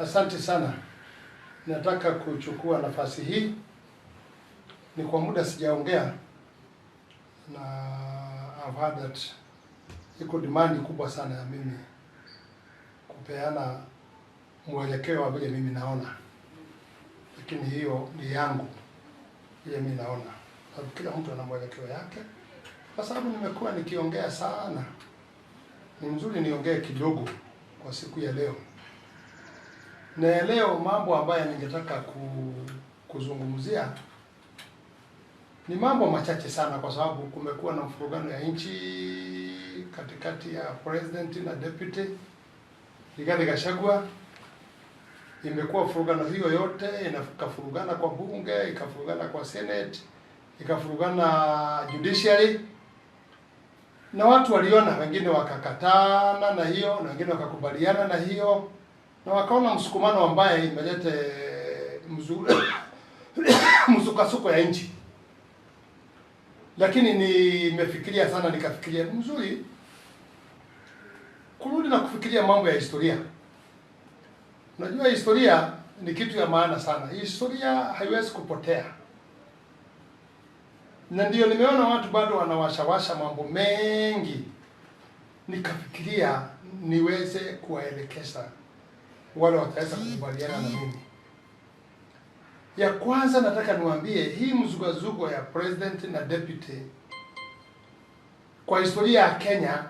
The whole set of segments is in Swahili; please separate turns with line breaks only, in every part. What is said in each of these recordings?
Asante sana. Nataka kuchukua nafasi hii. Ni kwa muda sijaongea na I've heard that iko demand kubwa sana ya mimi kupeana mwelekeo wa vile mimi naona, lakini hiyo ni yangu vile mimi naona. Sababu kila mtu ana mwelekeo yake. Kwa sababu nimekuwa nikiongea sana, ni mzuri niongee kidogo kwa siku ya leo. Na leo mambo ambayo ningetaka kuzungumzia ni mambo machache sana, kwa sababu kumekuwa na mfurugano ya nchi katikati ya president na deputy Rigathi Gachagua. Imekuwa furugano hiyo yote, ikafurugana kwa bunge, ikafurugana kwa senate, ikafurugana judiciary, na watu waliona, wengine wakakatana na hiyo na wengine wakakubaliana na hiyo, na wakaona msukumano ambaye imelete msukasuko ya nchi. Lakini nimefikiria sana, nikafikiria mzuri kurudi na kufikiria mambo ya historia. Unajua historia ni kitu ya maana sana. Historia haiwezi kupotea. Na ndio nimeona watu bado wanawashawasha mambo mengi. Nikafikiria niweze kuwaelekeza wale wataweza kukubaliana na mimi. Ya kwanza nataka niwaambie, hii mzugazugo ya president na deputy kwa historia ya Kenya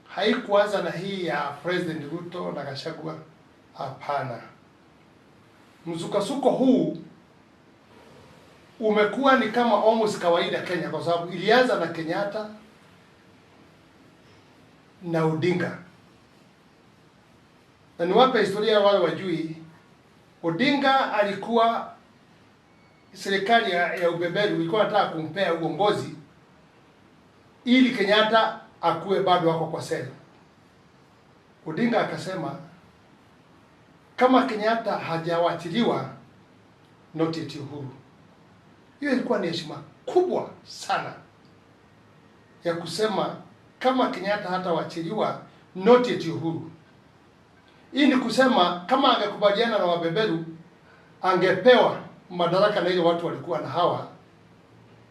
haikuanza na hii ya President Ruto na Gachagua. Hapana. Mzukasuko huu umekuwa ni kama almost kawaida Kenya, kwa sababu ilianza na Kenyatta na Odinga. Na niwape historia wale wajui, Odinga alikuwa serikali ya ubeberu ilikuwa nataka kumpea uongozi ili Kenyatta akuwe bado wako kwa seli. Odinga akasema kama Kenyatta hajawachiliwa not yet Uhuru. Hiyo ilikuwa ni heshima kubwa sana ya kusema kama Kenyatta hatawachiliwa not yet Uhuru. Hii ni kusema kama angekubaliana na wabeberu angepewa madaraka na ile watu walikuwa na hawa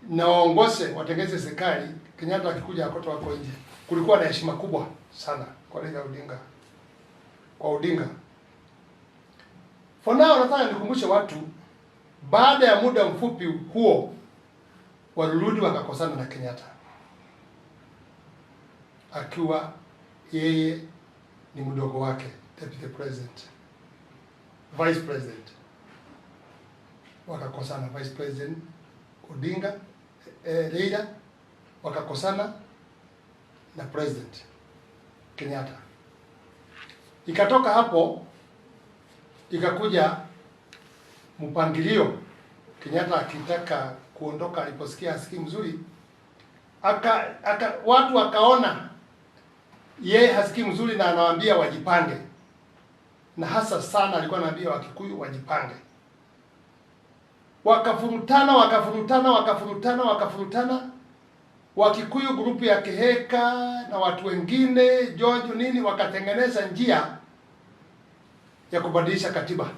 na waongoze watengeze serikali, Kenyatta akikuja akoto wako nje. Kulikuwa na heshima kubwa sana kwa Raila Odinga, kwa Odinga. For now nataka nikumbushe watu, baada ya muda mfupi huo walirudi wakakosana na Kenyatta, akiwa yeye ni mdogo wake deputy president, vice president. Wakakosana, vice president Odinga, Raila wakakosana na president Kenyatta. Ikatoka hapo ikakuja mpangilio, Kenyatta akitaka kuondoka, aliposikia asikii mzuri, watu wakaona yeye hasikii mzuri na anawaambia wajipange. Na hasa sana alikuwa anaambia Wakikuyu wajipange. Wakafurutana. Wakikuyu grupu ya Keheka na watu wengine George nini wakatengeneza njia ya kubadilisha katiba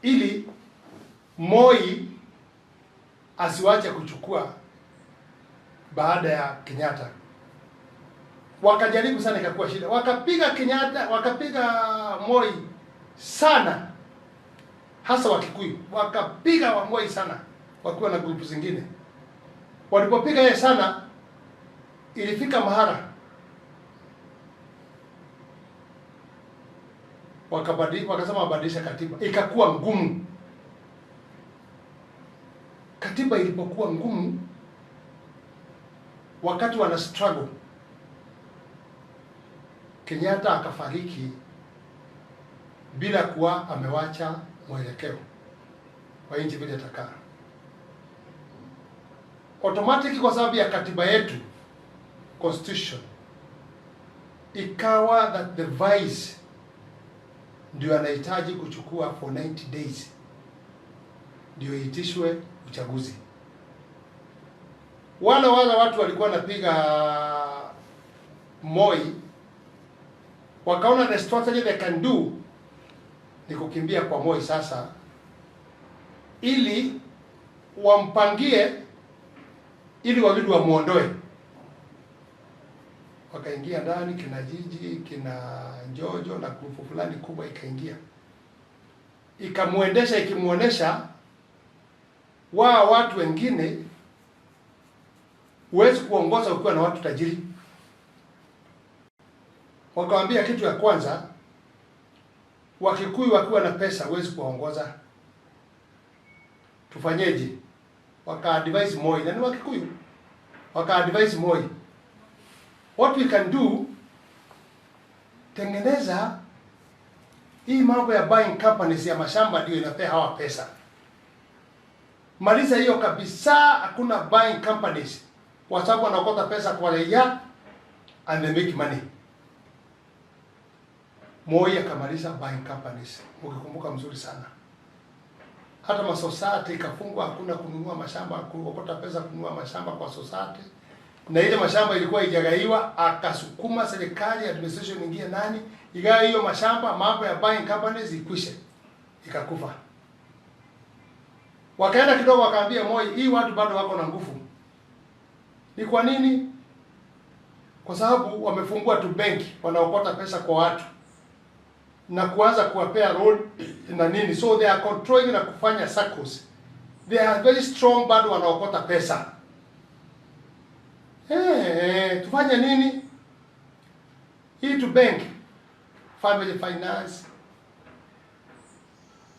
ili Moi asiwache kuchukua baada ya Kenyatta. Wakajaribu sana, ikakuwa shida. Wakapiga Kenyatta, wakapiga Moi sana, hasa Wakikuyu wakapiga wa Moi sana, wakiwa na grupu zingine. Walipopiga yeye sana, ilifika mahara wakasema wabadilisha katiba. Ikakuwa ngumu. Katiba ilipokuwa ngumu, wakati wana struggle, Kenyatta akafariki bila kuwa amewacha mwelekeo wa nchi vile itakaa. Automatic, kwa sababu ya katiba yetu constitution, ikawa that the vice ndio anahitaji kuchukua for 90 days ndio itishwe uchaguzi. Wale watu walikuwa wanapiga Moi Wakaona the strategy they can do ni kukimbia kwa Moi sasa, ili wampangie, ili wawili wamuondoe. Wakaingia ndani, kina Jiji, kina Jojo na grupu fulani kubwa ikaingia, ikamuendesha, ikimuonesha watu wengine huwezi kuongoza ukiwa na watu tajiri. Wakamwambia kitu ya kwanza, Wakikuyu wakiwa na pesa huwezi kuongoza. Tufanyeje? Waka-advise Moi, na ni Wakikuyu. Waka-advise Moi, what we can do, tengeneza hii mambo ya buying companies ya mashamba ndio inapea hawa pesa. Maliza hiyo kabisa, hakuna buying companies. Kwa sababu wanaokota pesa kwa raia and they make money. Moi akamaliza buying companies. Ukikumbuka mzuri sana. Hata masociety ikafungwa, hakuna kununua mashamba, kuokota pesa kununua mashamba kwa society. Na ile mashamba ilikuwa ijagaiwa, akasukuma serikali administration ingie nani, igawa hiyo mashamba, mambo ya buying companies ikwishe. Ikakufa. Wakaenda kidogo wakaambia Moi, hii watu bado wako na nguvu. Ni kwa nini? Kwa sababu wamefungua tu benki, wanaokota pesa kwa watu na kuanza kuwapea road na nini, so they are controlling na kufanya circles. They are very strong, bado wanaokota pesa. Tufanye nini? Hii tu bank, family finance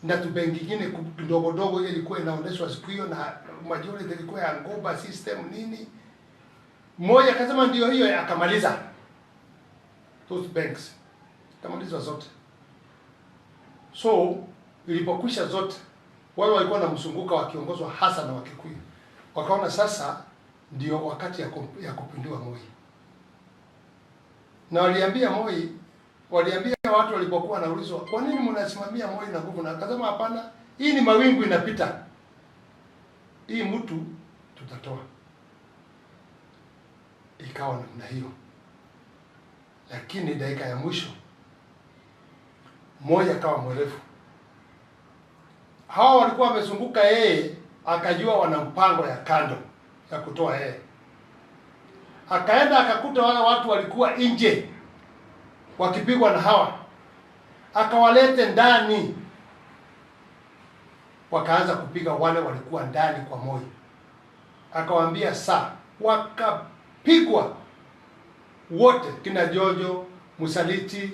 na tu bank nyingine ndogo ndogo, ile ilikuwa inaondeshwa siku hiyo na majority ilikuwa ya Ngoba system nini. Mmoja akasema ndio hiyo, akamaliza those banks, akamaliza zote. So ilipokwisha zote, wale walikuwa na msunguka wakiongozwa hasa na Wakikuyu, wakaona sasa ndio wakati ya kupindua Moi. Na waliambia Moi, waliambia watu walipokuwa wanaulizwa, kwa nini mnasimamia Moi na nguvu? Na akasema hapana, hii ni mawingu inapita, hii mtu tutatoa. Ikawa namna hiyo. Lakini dakika ya mwisho Moi akawa mwerefu. Hawa walikuwa wamezunguka yeye, akajua wana mpango ya kando ya kutoa yeye. Akaenda akakuta wale watu walikuwa nje wakipigwa na hawa, akawalete ndani, wakaanza kupiga wale walikuwa ndani kwa Moi. Akawaambia wakapigwa wote, kina Jojo, Musaliti,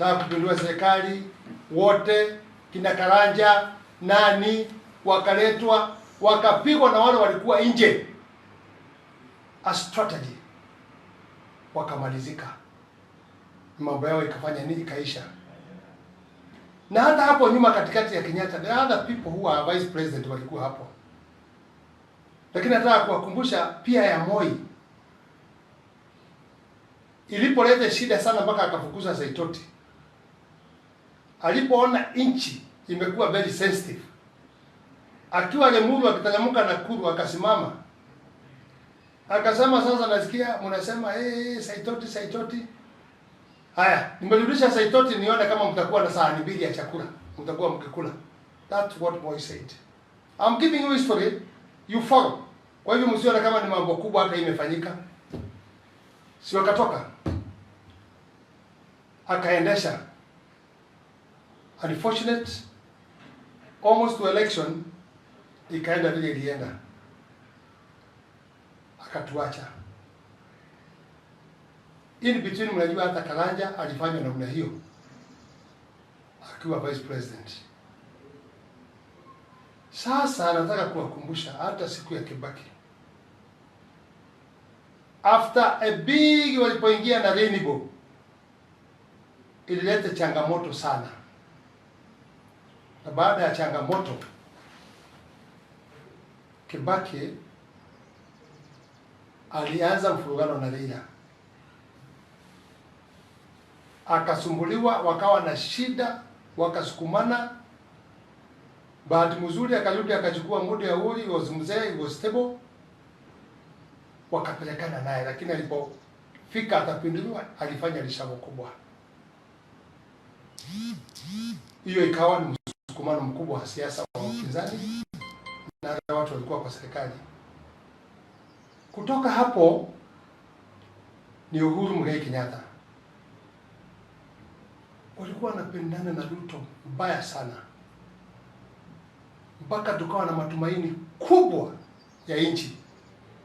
taka kupindua serikali, wote, kina Karanja, nani, wakaletwa, wakapigwa na wale walikuwa nje. A strategy. Wakamalizika. Mambo yao ikafanya nini, kaisha. Na hata hapo nyuma katikati ya Kenyatta, there are other people who are vice president walikuwa hapo. Lakini nataka kuwakumbusha pia ya Moi. Ilipoleta shida sana mpaka akafukuza Saitoti. Alipoona nchi imekuwa very sensitive, akiwa Lemuru akitanyamuka Nakuru, akasimama akasema, sasa nasikia mnasema Saitoti. Haya, nimerudisha Saitoti nione kama mtakuwa na sahani mbili ya chakula, mtakuwa mkikula. That's what Moi said. I'm giving you history, you follow. Kwa hivyo msione kama ni mambo kubwa hata imefanyika. Si wakatoka, akaendesha. Unfortunate, almost to election, ikaenda vile ilienda. Akatuacha. In between, mnajua hata Karanja alifanya namna hiyo akiwa vice president. Sasa nataka kuwakumbusha hata siku ya Kibaki, after a big, walipoingia na Rainbow, ilileta changamoto sana. Na baada ya changamoto, Kibaki alianza mfurugano na Raila. Akasumbuliwa, wakawa na shida, wakasukumana. Bahati mzuri akarudi akachukua muda ya Uhuru, was mzee, was stable. Wakapelekana naye, lakini alipofika atapinduliwa, alifanya lishamo kubwa. Hiyo ikawa ni msukumano mkubwa wa siasa wa upinzani na watu walikuwa kwa serikali. Kutoka hapo ni Uhuru Muigai Kenyatta. Walikuwa wanapendana na Ruto mbaya sana, mpaka tukawa na matumaini kubwa ya nchi,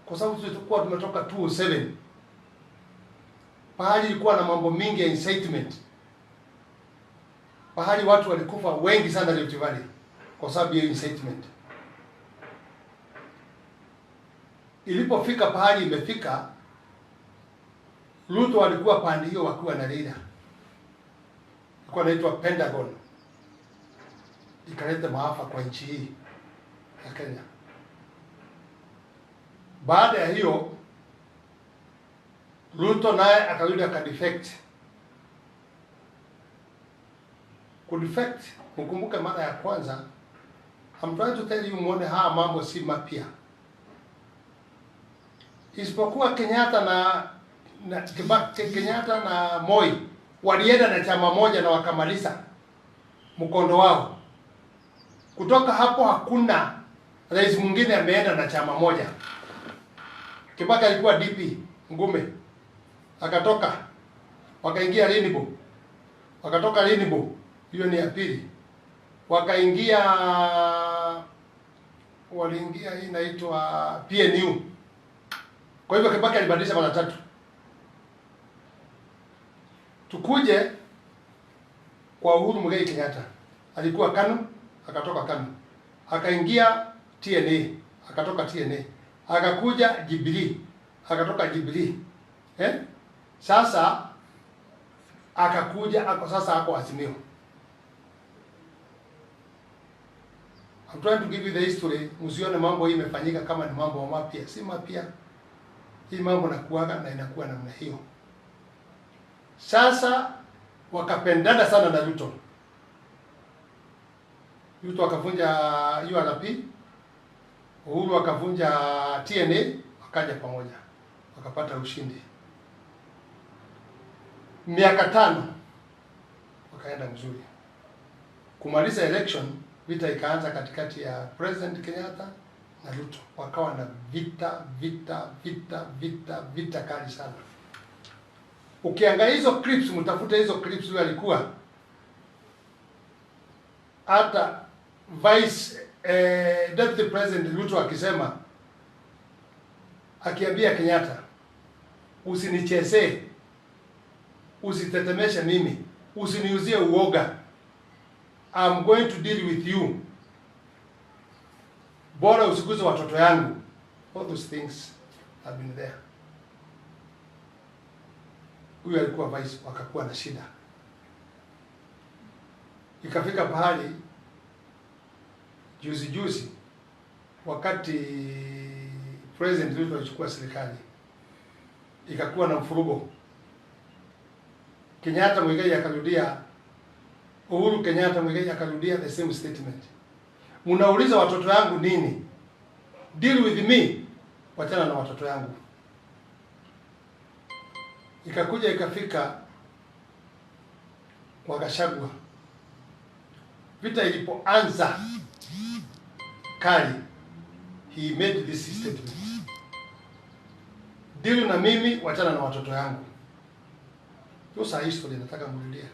kwa sababu tulikuwa tumetoka 2007 pahali ilikuwa na mambo mingi ya incitement, pahali watu walikufa wengi sana Rift Valley kwa sababu ya incitement. Ilipofika pahali imefika, Ruto alikuwa pande hiyo wakiwa na Raila, ilikuwa inaitwa Pentagon, ikaleta maafa kwa nchi hii ya Kenya. Baada ya hiyo Ruto naye akarudi akadefect. Kudefect, mkumbuke mara ya kwanza, I'm trying to tell you muone haya mambo si mapya. Isipokuwa Kenyatta Kenyatta na Moi walienda na chama moja na wakamaliza mkondo wao. Kutoka hapo hakuna rais mwingine ameenda na chama moja. Kibaki alikuwa DP Ngume, akatoka wakaingia Rainbow, wakatoka Rainbow, hiyo ni ya pili, waliingia hii inaitwa PNU. Kwa hivyo Kibaki alibadilisha mara tatu. Tukuje kwa Uhuru Muigai Kenyatta, alikuwa KANU, akatoka KANU, akaingia TNA, akatoka TNA, akakuja Jubilee, akatoka Jubilee. Sasa akakuja ako Azimio. I'm trying to give you the history, msione mambo hii imefanyika kama ni mambo mapya. Si mapya. Hii mambo nakuaga na inakuwa namna hiyo. Sasa wakapendana sana na Ruto. Ruto akavunja URP, Uhuru akavunja TNA, wakaja pamoja, wakapata ushindi. Miaka 5 wakaenda mzuri. Kumaliza election, vita ikaanza katikati ya President Kenyatta na Ruto. Wakawa na vita kali sana. Ukiangalia hizo clips, mtafuta hizo clips, yule alikuwa hata Deputy President Ruto akisema, akiambia Kenyatta, usinichezee, usitetemeshe mimi, usiniuzie uoga, I'm going to deal with you, bora usiguze watoto yangu. All those things have been there. Huyu alikuwa vice, wakakuwa na shida. Ikafika pahali juzi wakati President Ruto alichukua serikali, ikakuwa na mfurugo. Kenyatta Muigai akarudia, Uhuru Kenyatta Muigai akarudia the same statement. Munauliza watoto yangu nini? Deal with me, wachana na watoto yangu. Ikakuja ikafika kwa Gachagua. Vita ilipoanza kali, he made this statement: deal na mimi, wachana na watoto yangu. Hiyo sa history nataka mrudie.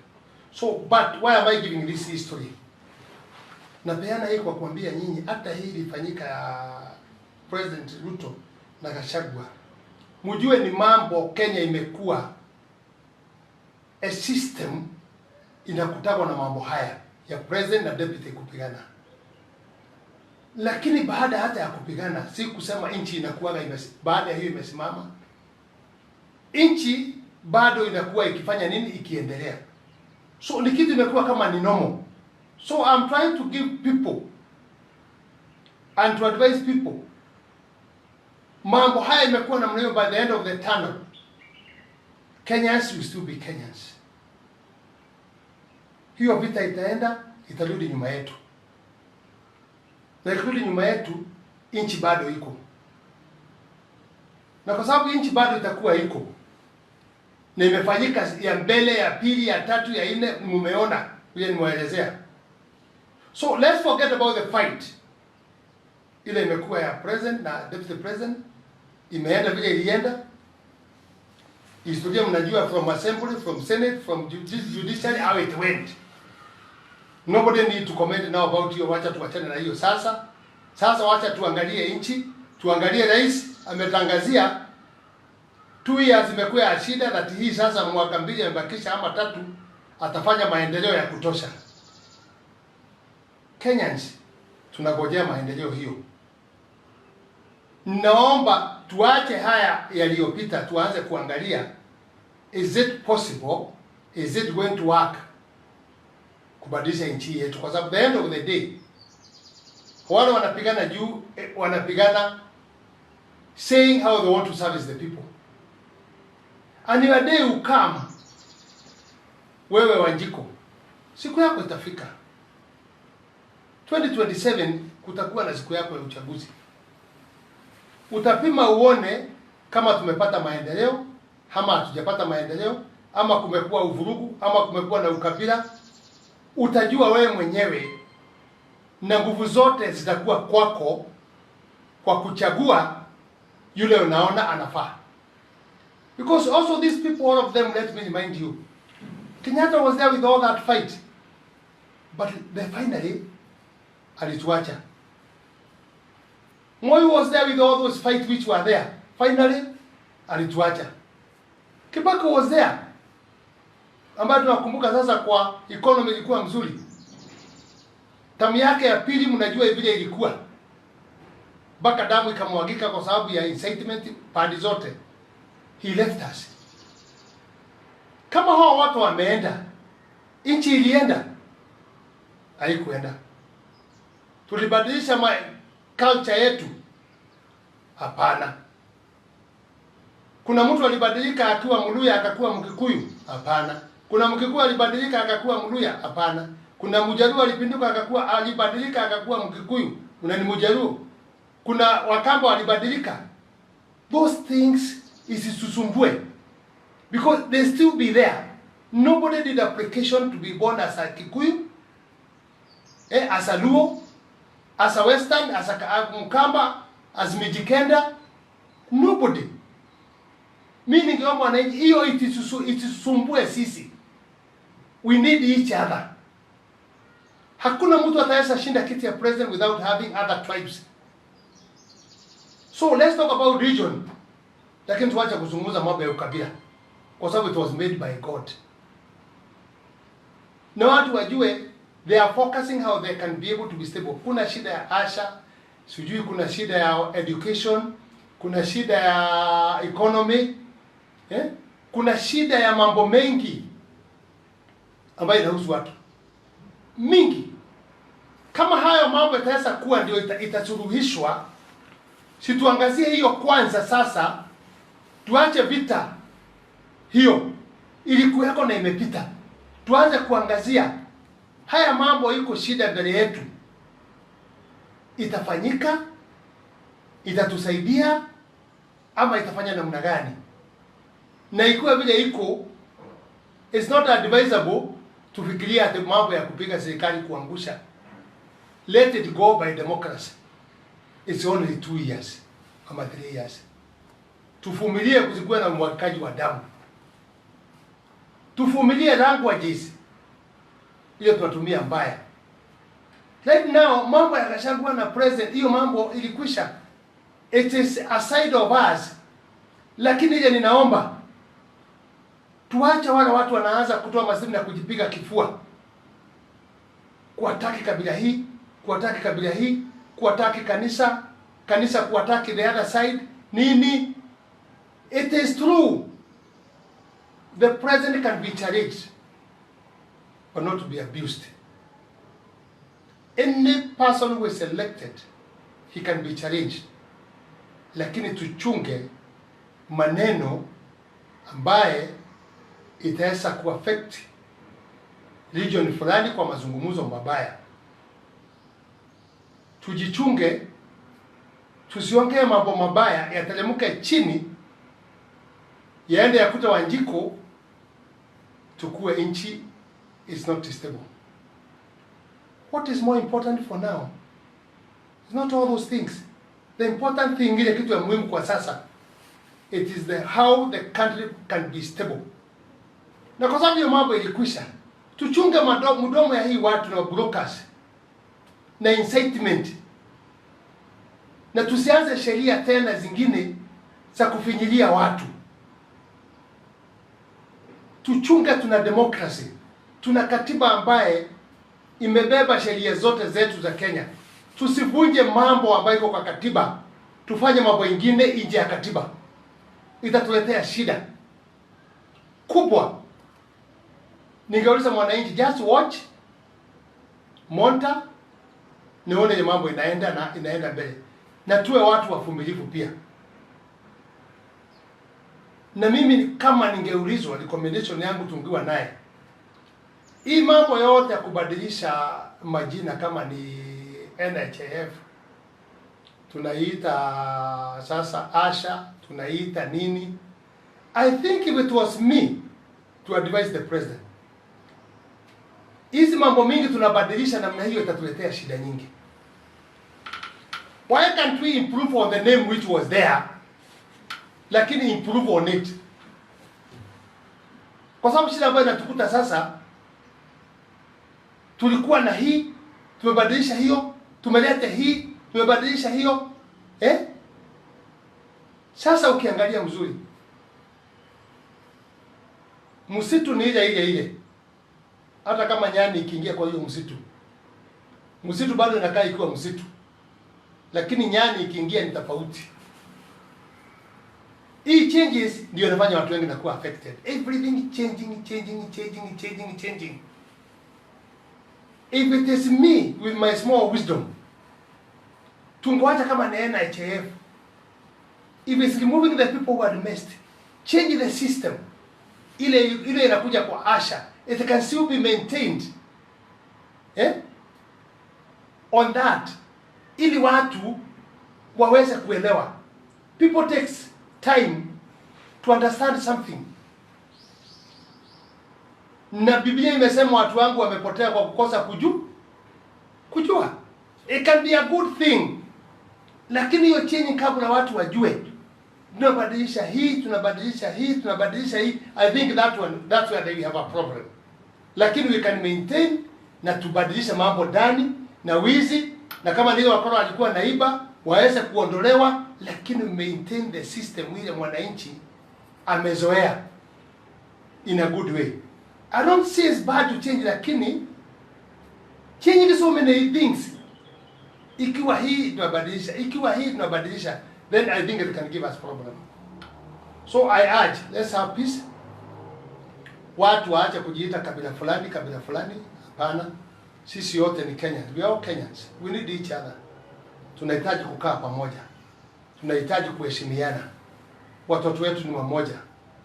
So but why am I giving this history? Napeana hii kwa kuambia nyinyi, hata hii ilifanyika ya President Ruto na Gachagua, mjue ni mambo Kenya imekuwa a system inakutagwa na mambo haya ya president na deputy kupigana. Lakini baada hata ya kupigana, si kusema nchi inakuwa baada ya hiyo imesimama. Nchi bado inakuwa ikifanya nini? Ikiendelea. So ni kitu imekuwa kama ni normal. So I'm trying to give people and to advise people, mambo haya imekuwa namna hiyo. By the end of the tunnel, Kenyans will still be Kenyans. Hiyo vita itaenda, itarudi nyuma yetu. Na ikirudi nyuma yetu, nchi bado iko. Na kwa sababu nchi bado itakuwa iko, na imefanyika ya mbele, ya pili, ya tatu, ya nne, mumeona vile nimeelezea. So let's forget about the fight ile imekuwa ya president na deputy president, imeenda vile ilienda. Historia mnajua, from assembly, from senate, from judiciary, how it went. Nobody need to comment now about hiyo, wacha tuachane na hiyo sasa. Sasa wacha tuangalie nchi, tuangalie rais ametangazia 2 years imekuwa ya shida, that hii sasa mwaka 2 imebakisha ama 3 atafanya maendeleo ya kutosha. Kenyans tunagojea maendeleo hiyo. Naomba tuache haya yaliyopita, tuanze kuangalia, is it possible, is it going to work kubadilisha nchi yetu, kwa sababu the end of the day wale wanapigana juu wanapigana saying how they want to service the people, and your day will come. Wewe Wanjiko, siku yako itafika. 2027 kutakuwa na siku yako ya uchaguzi. Utapima uone kama tumepata maendeleo ama hatujapata maendeleo, ama kumekuwa uvurugu ama kumekuwa na ukabila. Utajua wewe mwenyewe, na nguvu zote zitakuwa kwako kwa kuchagua yule unaona anafaa. Because also these people, all of them, let me remind you, Kenyatta was there with all that fight, but they finally alituacha. Moi was there with all those fights which were there, finally alituacha. Kibaki was there, ambayo tunakumbuka sasa kwa economy ilikuwa mzuri. Tamu yake ya pili mnajua vile ilikuwa, mpaka damu ikamwagika kwa sababu ya incitement pande zote. He left us. Kama hao watu wameenda, nchi ilienda? Haikuenda. Tulibadilisha culture yetu? Hapana. Kuna mtu alibadilika akiwa Mluya akakuwa Mkikuyu? Hapana. Kuna Mkikuyu alibadilika akakuwa Mluya? Hapana. Kuna Mjaluo alibadilika akakuwa Mkikuyu? Ni Mjaluo. Kuna Wakamba walibadilika? Those things isisusumbue, because they still be there. Nobody did application to be born as a Kikuyu, as a Luo, as a Western, as a Mkamba, as Mijikenda. Nobody. Meaning hiyo itisusumbue sisi. We need each other. Hakuna mtu ataweza shinda kiti ya president without having other tribes. So let's talk about region. Lakini tuache kuzungumza mambo ya ukabila, kwa sababu it was made by God. Na watu wajue, they are focusing how they can be able to be stable. Kuna shida ya Asha, sijui kuna shida ya education, kuna shida ya economy, kuna shida ya mambo mengi ambayo inahusu watu mingi. Kama hayo mambo yataweza kuwa ndio itasuluhishwa, si tuangazie hiyo kwanza. Sasa tuache vita hiyo ilikuweko na imepita, tuanze kuangazia haya mambo. Iko shida mbele yetu, itafanyika, itatusaidia ama itafanya namna gani? Na ikiwa vile iko, it's not advisable tufikiria mambo ya kupiga serikali kuangusha. Let it go by democracy. It's only 2 years ama 3 years. Tuvumilie kusikuwa na umwagikaji wa damu. Tuvumilie languages hiyo tunatumia mbaya. Right now mambo ya Gachagua na president, hiyo mambo ilikwisha. It is a side of us. Lakini ile ninaomba tuache wale watu wanaanza kutoa masemi na kujipiga kifua, kuataki kabila hii, kuataki kabila hii, kuataki kanisa kuataki the other side. Nini? It is true, the president can be challenged but not to be abused. Any person who is elected, he can be challenged, lakini tuchunge maneno ambaye itaweza kuaffect region fulani kwa mazungumzo mabaya. Tujichunge, tusiongee mambo mabaya yatelemuke chini yaende yakuta Wanjiko, tukue nchi is not stable. What is more important for now? It's not all those things. The important thing, ile kitu ya muhimu kwa sasa, it is how the country can be stable. Na kwa sababu hiyo mambo ilikwisha, tuchunge mdomo ya hii watu na brokers na incitement, na tusianze sheria tena zingine za kufinyilia watu. Tuchunge, tuna democracy, tuna katiba ambaye imebeba sheria zote zetu za Kenya. Tusivunje mambo ambayo iko kwa katiba, tufanye mambo mengine nje ya katiba. Itatuletea shida kubwa. Ningeuliza mwananchi, just watch, monitor, nione mambo inaenda mbele. Na tuwe watu wavumilivu pia. Na mimi kama ningeulizwa, recommendation yangu tungiwa naye, hii mambo yote ya kubadilisha majina kama ni NHIF, tunaita sasa Asha, tunaita nini, I think if it was me to advise the president, hizi mambo mingi tunabadilisha namna hiyo itatuletea shida nyingi. Why can't we improve on the name which was there, lakini improve on it? Kwa sababu shida ambayo inatukuta sasa, tulikuwa na hii, tumebadilisha hiyo, tumeleta hii, tumebadilisha hiyo. Sasa ukiangalia mzuri, msitu ni ile. Hata kama nyani ikiingia kwa hiyo msitu bado inakaa ikiwa msitu. Lakini nyani ikiingia ni tofauti. Hii changes ndio inafanya watu wengi nakuwa affected. Everything changing. If it is me with my small wisdom, tungoacha kama ni NHIF. If it's removing the people who are messed, change the system. Ile inakuja kwa Asha, it can still be maintained. On that, ili watu waweze kuelewa. People takes time to understand something. Na Biblia imesema watu wangu wamepotea kwa kukosa kujua. It can be a good thing. Lakini hiyo change kabla watu wajue. Tunabadilisha hii, tunabadilisha hii. I think that's where we have a problem. Lakini we can maintain na tubadilisha mambo ndani na wizi, na kama ndio wakora alikuwa naiba waweze kuondolewa, lakini maintain the system ile mwananchi amezoea in a good way. I don't say it's bad to change, lakini change so many things. Ikiwa hii tunabadilisha, then I think it can give us problem. So I urge, let's have peace. Watu waache kujiita kabila fulani. Hapana. Sisi wote ni Kenyans. We are all Kenyans. We need each other. Tunahitaji kukaa pamoja. Tunahitaji kuheshimiana. Watoto wetu ni wamoja.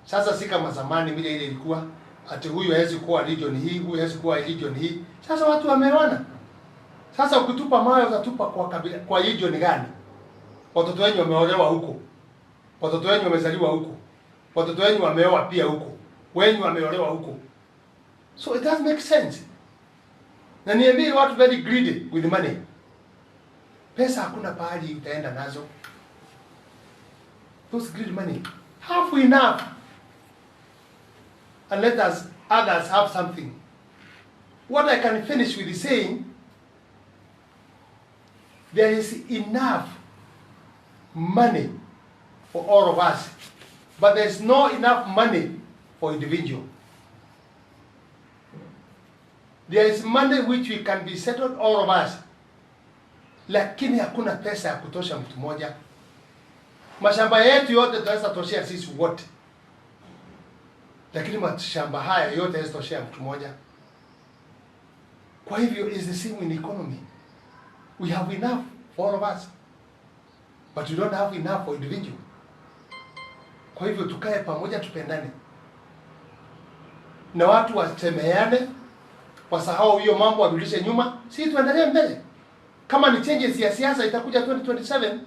Sasa si kama zamani vile ile ilikuwa ati huyu hawezi kuwa region hii, huyu hawezi kuwa region hii. Sasa watu wameona. Sasa ukitupa mawe utatupa kwa kabila, kwa region gani? Watoto wenu wameolewa huko. Watoto wenu wamezaliwa huko. Watoto wenu wameoa pia huko. Wenu wameolewa huko. So it doesn't make sense. Na niambie watu very greedy with money. Pesa hakuna pahali utaenda nazo. Those greedy money. Have enough. And let others have something. What I can finish with is saying, there is enough money for all of us, but there is not enough money for individual. There is money which we can be settled all of us, lakini hakuna pesa ya kutosha mtu mmoja. Mashamba yetu yote tunaweza toshea sisi wote, lakini mashamba haya yote hayatoshea mtu mmoja. Kwa hivyo is the same in economy. We have enough for all of us, but we don't have enough for individual. Kwa hivyo tukae pamoja, tupendane, na watu wasemeane, wasahau hiyo mambo, warudishe nyuma, si tuendelee mbele. Kama ni changes ya siasa itakuja 2027,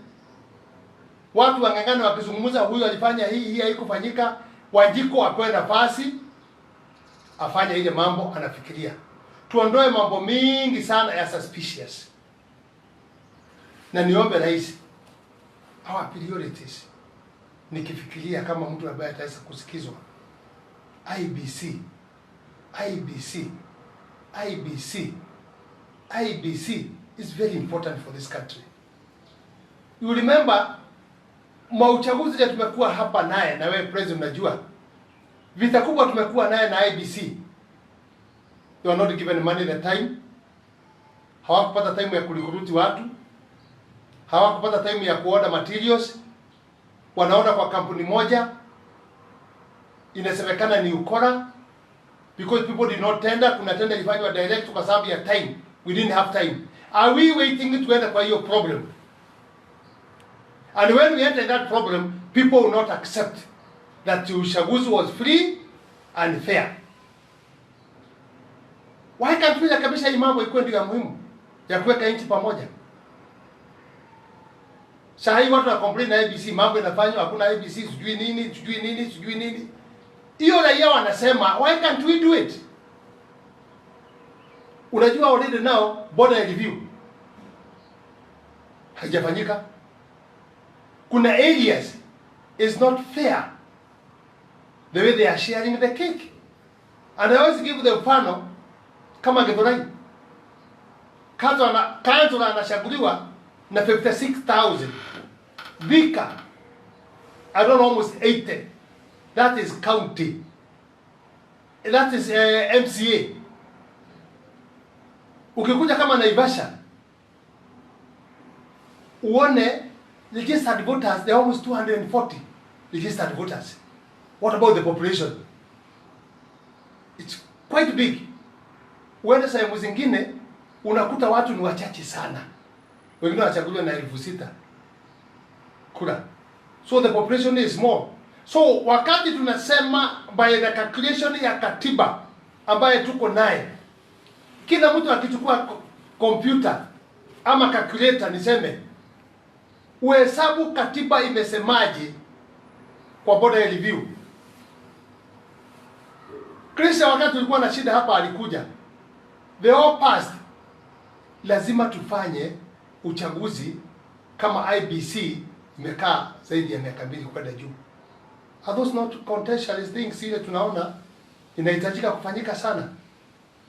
watu wangangana wakizungumza, huyu alifanya hii haikufanyika, Wanjiko apewe nafasi afanye ile mambo anafikiria. tuondoe mambo mingi sana ya suspicious. Na niombe rais, our priorities, nikifikiria kama mtu ambaye ataweza kusikizwa, IBC is very important for this country. You remember, mauchaguzi ya tumekuwa hapa naye, na wewe president unajua, vita kubwa tumekuwa naye na IBC. They were not given money the time. Hawakupata time ya kurecruit watu. Hawakupata time ya kuorder materials. Wanaona kwa kampuni moja, inasemekana ni ukora, because people did not tender. Kuna tender ilifanywa direct kwa sababu ya time. We didn't have time. Are we waiting to enter kwa hiyo problem? And when we enter that problem, people will not accept that the uchaguzi was free and fair. Why can't we kabisa hii mambo ikuwe ndio ya muhimu ya kuweka nchi pamoja? Sasa hii watu wa complain na IBC, mambo inafanywa, hakuna IBC, sijui nini. Hiyo raia wanasema, why can't we do it? Unajua already now border review haijafanyika. Kuna areas is not fair the way they are sharing the cake. And I always give the mfano kama Githurai. Kanzo anashaguliwa na 56,000. Vika, I don't know, almost 80. That is county. That is MCA. Ukikuja kama Naivasha, uone registered voters, there are almost 240 registered voters. What about the population? It's quite big. Uende sehemu zingine, unakuta watu ni wachache sana. Wengine wachaguliwa na 6,000 kura. So the population is small. So wakati tunasema by the calculation ya katiba ambaye tuko naye, kila mtu akichukua computer ama calculator, niseme uhesabu katiba imesemaje kwa border review. Krisha wakati tulikuwa na shida hapa alikuja. They all passed. Lazima tufanye uchaguzi kama IBC imekaa zaidi ya miaka 2 kwenda juu. Are those not contentious things ile tunaona inahitajika kufanyika sana?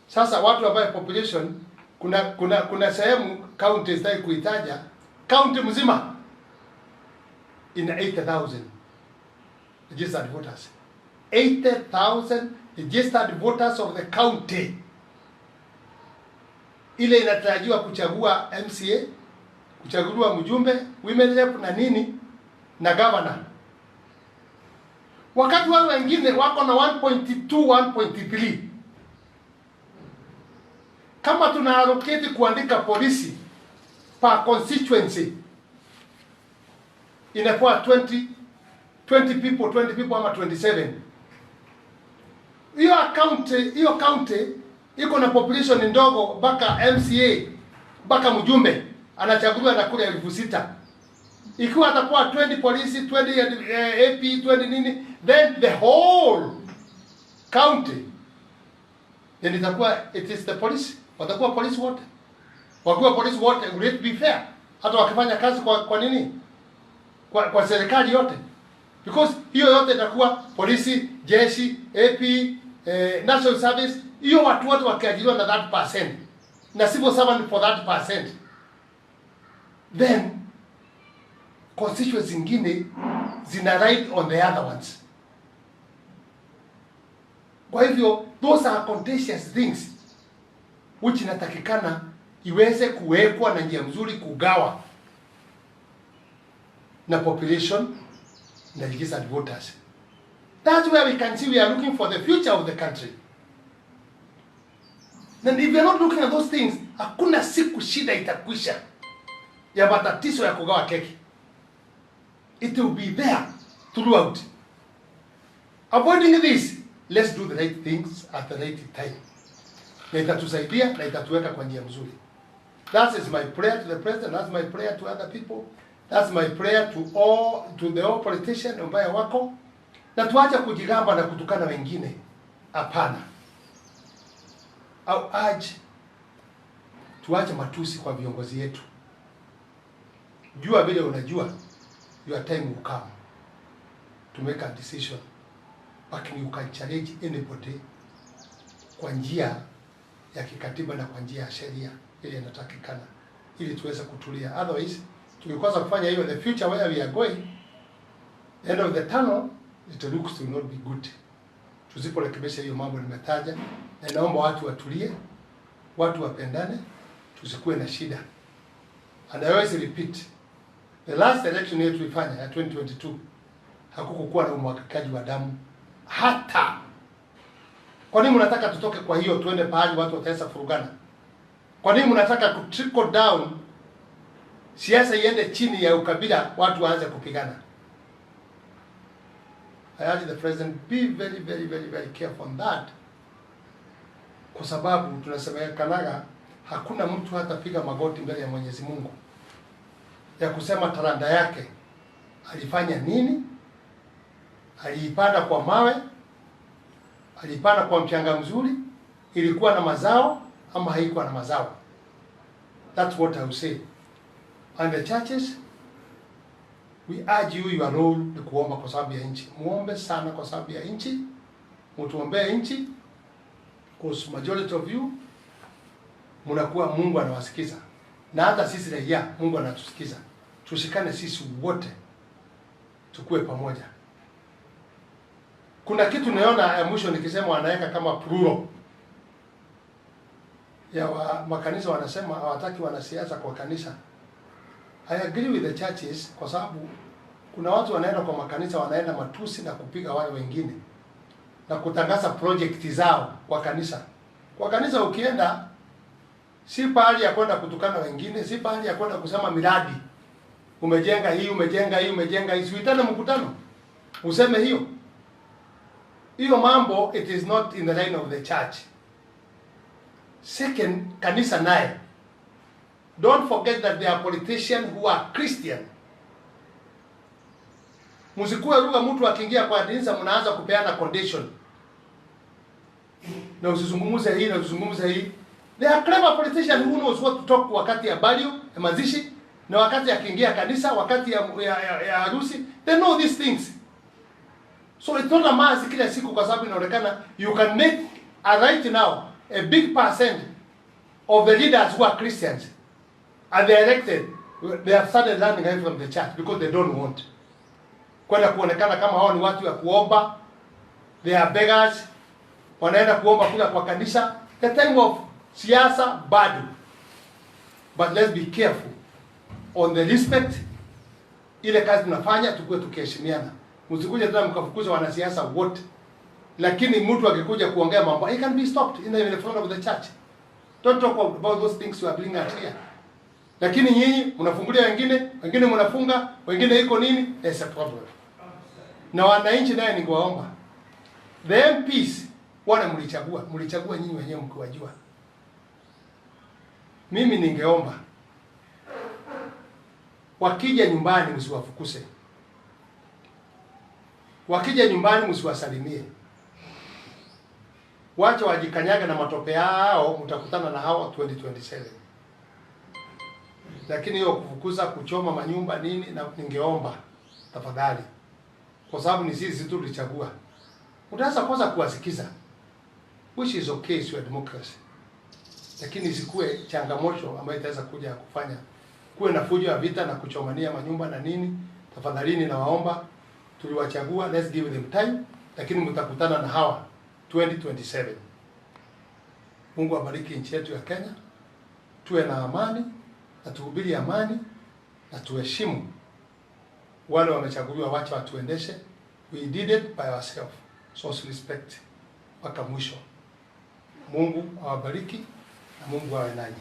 Sasa watu ambao population, kuna sehemu county sitaki kuitaja, county mzima ina 80,000 registered voters. 80,000 registered voters of the county. Ile inatarajiwa kuchagua MCA, kuchagua mjumbe, women rep na nini na governor. Wakati wao wengine wako na 1.2, 1.3. Kama tuna allocate kuandika polisi per constituency, inakuwa 20 people ama 27. Hiyo county iko na population ndogo, mpaka MCA, mpaka mjumbe anachaguliwa na kura 6,000. Ikiwa atakuwa 20 polisi, 20 AP, 20 nini, then the whole county, then itakuwa it is the police. Watakuwa polisi wote. Wakiwa polisi wote, will it be fair? Hata wakifanya kazi kwa nini? Kwa serikali yote. Because hiyo yote itakuwa polisi, jeshi, AP, national service, hiyo watu wote wakiajiriwa na that percent. Na civil servant for that percent. Then constituencies zingine zina ride on the other ones. Kwa hivyo those are contentious things which inatakikana iweze kuwekwa na njia mzuri kugawa na population na registered voters. That's where we can see we are looking for the future of the country. And if we are not looking at those things, hakuna siku shida itakwisha ya matatizo ya kugawa keki. It will be there throughout. Avoiding this, let's do the right things at the right time. Na itatusaidia na itatuweka kwa njia mzuri. That is my prayer to the president, that's my prayer to other people. That's my prayer to the all politicians ambao wako. Na tuache kujigamba na kutukana wengine. Hapana. au urge tuache matusi kwa viongozi yetu. Jua vile unajua, your time will come to make a decision, but you can challenge anybody kwa njia ya kikatiba na kwa njia ya sheria ile inatakikana, ili tuweze kutulia. Otherwise tukikosa kufanya hiyo, the future where we are going, the end of the tunnel, it looks to not be good. Tusiporekebisha hiyo mambo nimetaja, na naomba watu watulie, watu wapendane, tusikuwe na shida. And I always repeat, the last election yetu tulifanya ya 2022 hakukuwa na umwagikaji wa damu hata. Kwa nini mnataka tutoke kwa hiyo tuende pahali watu wataweza furugana? Kwa nini mnataka ku trickle down, siasa iende chini ya ukabila, watu waanze kupigana? I urge the president, be very careful on that. Kwa sababu tunasemekanaga hakuna mtu hatapiga magoti mbele ya Mwenyezi Mungu ya kusema talanta yake alifanya nini, aliipanda kwa mawe, alipanda kwa mchanga mzuri, ilikuwa na mazao ama haikuwa na mazao. That's what I will say. And the churches, we urge you, your role ni kuomba kwa sababu ya nchi. Muombe sana kwa sababu ya nchi. Mtuombee nchi, because majority of you mnakuwa Mungu anawasikiza. Na hata sisi raia Mungu anatusikiza. Tushikane sisi wote, tukue pamoja. Kuna kitu naona ya mwisho nikisema wanaweka kama plural ya makanisa, wanasema hawataki wanasiasa kwa kanisa. I agree with the churches, kwa sababu kuna watu wanaenda kwa makanisa, wanaenda matusi na kupiga wale wengine na kutangaza project zao kwa kanisa. Kwa kanisa ukienda, si pahali ya kwenda kutukana wengine, si pahali ya kwenda kusema miradi umejenga hii, umejenga hii, umejenga hii. Uitane mkutano useme hiyo. Hiyo mambo, it is not in the line of the church. Second, kanisa naye, don't forget that there are politicians who are Christian. Msikuwe ruga mtu akiingia kwa kanisa mnaanza kupeana condition. Na usizungumuze hii na usizungumuze hii. There are clever politicians who knows what to talk wakati ya burial, ya mazishi, na wakati akiingia kanisa, wakati ya harusi. They know these things. So it's not a mass kila siku, kwa sababu inaonekana you can make right now a big percent of the leaders who are Christians and they are elected, they have started running away from the church because they don't want kwenda kuonekana kama hao ni watu ya kuomba. They are beggars, wanaenda kuomba kula kwa kanisa. The time of siasa bado, but let's be careful on the respect. Ile kazi tunafanya tukue tukiheshimiana. Msikuje tena mkafukuza wanasiasa wote. Lakini mtu akikuja kuongea mambo, it can be stopped in the front of the church. Don't talk about those things you are bringing out here. Lakini nyinyi mnafungulia wengine, wengine mnafunga, wengine iko nini? There's a problem. Na wananchi naye ningewaomba, the MPs wana mlichagua nyinyi wenyewe mkiwajua. Mimi ningeomba wakija nyumbani msiwafukuse. Wakija nyumbani msiwasalimie. Wacha wajikanyaga na matope yao, mtakutana na hao 2027. Lakini hiyo kufukuza, kuchoma manyumba nini, na ningeomba tafadhali, kwa sababu ni sisi tu tulichagua. Utaanza kwanza kuwasikiza, which is okay, sio democracy. Lakini isikue changamoto ambayo itaweza kuja kufanya kuwe na fujo ya vita na kuchomania manyumba na nini. Tafadhalini na waomba, tuliwachagua, let's give them time, lakini mtakutana na hawa 2027. Mungu abariki nchi yetu ya Kenya. Tuwe na amani na tuhubiri amani na tuheshimu wale wamechaguliwa, wacha watuendeshe. We did it by ourselves. So respect mpaka mwisho. Mungu awabariki na Mungu awe nanyi.